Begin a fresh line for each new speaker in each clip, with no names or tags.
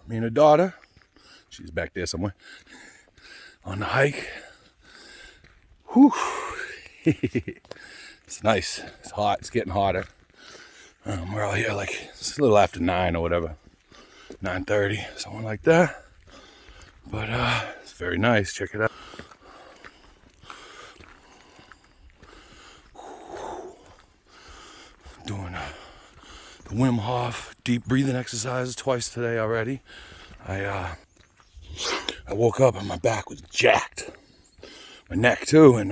Me and her daughter, she's back there somewhere, on the hike. Whew. It's nice. It's hot. It's getting hotter. We're out here like, it's a little after 9 or whatever. 9:30, something like that. But it's very nice. Check it out. Doing the Wim Hof deep breathing exercises twice today already. I woke up and my back was jacked. My neck too, and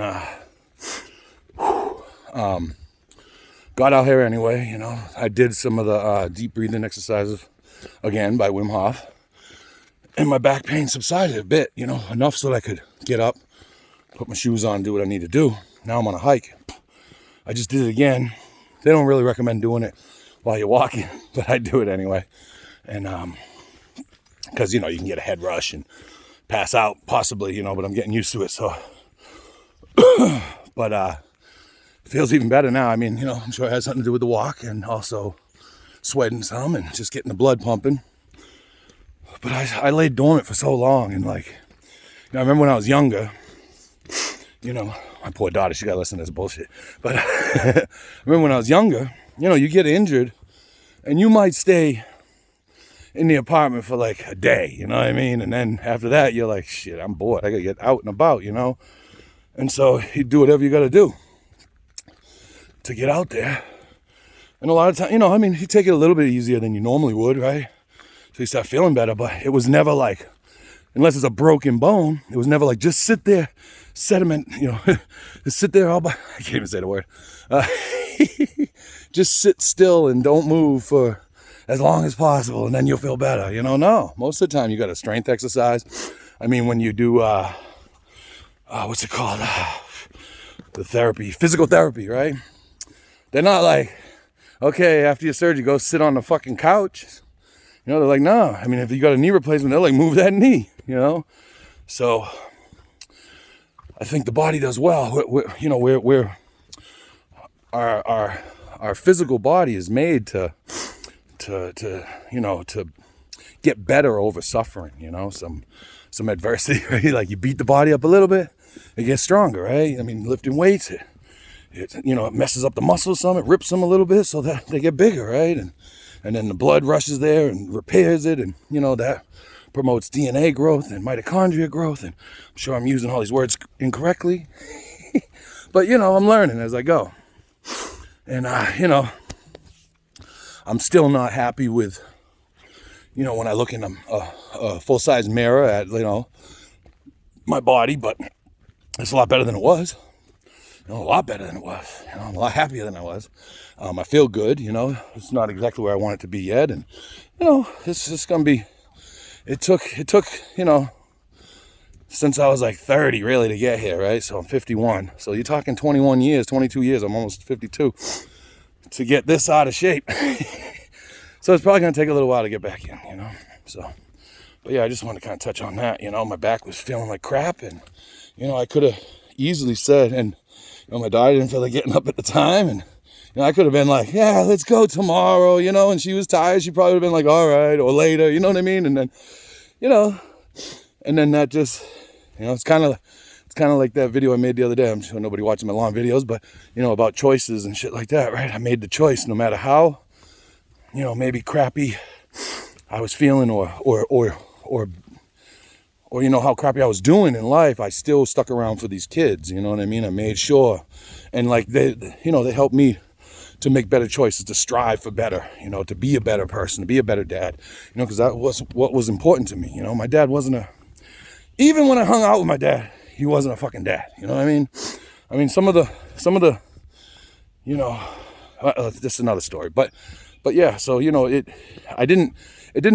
got out here anyway, you know. I did some of the deep breathing exercises again by Wim Hof. And my back pain subsided a bit, you know, enough so that I could get up, put my shoes on, do what I need to do. Now I'm on a hike. I just did it again. They don't really recommend doing it while you're walking, but I do it anyway. And because, you know, you can get a head rush and pass out possibly, you know, but I'm getting used to it. So, but it feels even better now. I mean, you know, I'm sure it has something to do with the walk and also sweating some and just getting the blood pumping. But I laid dormant for so long, and like, you know, I remember when I was younger, you know, my poor daughter, she got to listen to this bullshit. But I remember when I was younger, you know, you get injured and you might stay in the apartment for like a day, you know what I mean? And then after that, you're like, shit, I'm bored. I got to get out and about, you know? And so you do whatever you got to do to get out there. And a lot of times, you know, I mean, you take it a little bit easier than you normally would, right? So you start feeling better, but it was never like, unless it's a broken bone, it was never like, just sit there, sediment, you know, just sit there all by, I can't even say the word. Just sit still and don't move for as long as possible, and then you'll feel better, you know? No, most of the time you got a strength exercise. I mean, when you do, what's it called? The therapy, physical therapy, right? They're not like, okay, after your surgery, go sit on the fucking couch. You know, they're like, no. I mean, if you got a knee replacement, they're like, move that knee, you know? So I think the body does well. You know, our physical body is made to you know, to get better over suffering, you know, some adversity, right? Like you beat the body up a little bit, it gets stronger, right? I mean, lifting weights, it you know, it messes up the muscles some, it rips them a little bit so that they get bigger, right? And then the blood rushes there and repairs it, and you know, that promotes DNA growth and mitochondria growth, and I'm sure I'm using all these words incorrectly, but you know, I'm learning as I go. And you know, I'm still not happy with, you know, when I look in a full-size mirror at, you know, my body, but it's a lot better than it was. You know, a lot better than it was. You know, I'm a lot happier than I was. I feel good, you know. It's not exactly where I want it to be yet, and you know, it's just gonna be. It took, you know, since I was like 30 really to get here, right? So I'm 51. So you're talking 21 years, 22 years. I'm almost 52 to get this out of shape. So it's probably gonna take a little while to get back in, you know. So, but yeah, I just wanted to kind of touch on that. You know, my back was feeling like crap, and you know, I could have easily said, and you know, my daughter didn't feel like getting up at the time, and you know, I could have been like, yeah, let's go tomorrow, you know, and she was tired, she probably would have been like, all right, or later, you know what I mean? And then, you know, and then that just, you know, it's kind of like that video I made the other day. I'm sure nobody watches my long videos, but you know, about choices and shit like that, right? I made the choice no matter how, you know, maybe crappy I was feeling or you know, how crappy I was doing in life, I still stuck around for these kids, you know what I mean? I made sure, and like they, you know, they helped me to make better choices, to strive for better, you know, to be a better person, to be a better dad, you know, because that was what was important to me. You know, my dad wasn't even when I hung out with my dad, he wasn't a fucking dad, you know what I mean? I mean, some of the, you know, this is another story, but yeah, so, you know, it didn't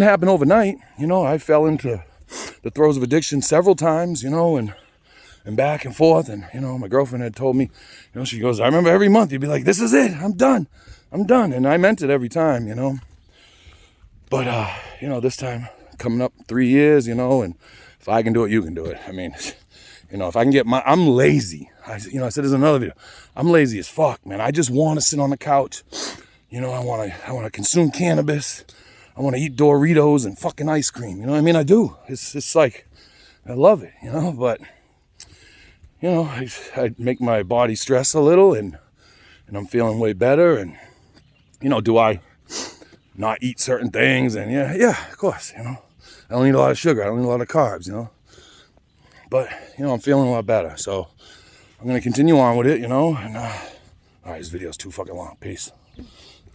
happen overnight, you know. I fell into the throes of addiction several times, you know, and back and forth. And, you know, my girlfriend had told me, you know, she goes, I remember every month you'd be like, this is it, I'm done. And I meant it every time, you know. But, you know, this time coming up 3 years, you know, and if I can do it, you can do it. I mean, you know, if I can get I'm lazy. I said there's another video. I'm lazy as fuck, man. I just want to sit on the couch. You know, I want to consume cannabis. I want to eat Doritos and fucking ice cream. You know what I mean? I do. It's just like, I love it, you know, but, you know, I make my body stress a little and I'm feeling way better. And, you know, do I not eat certain things? And yeah, of course, you know, I don't eat a lot of sugar. I don't eat a lot of carbs, you know, but, you know, I'm feeling a lot better. So I'm going to continue on with it, you know, and, all right, this video's too fucking long. Peace.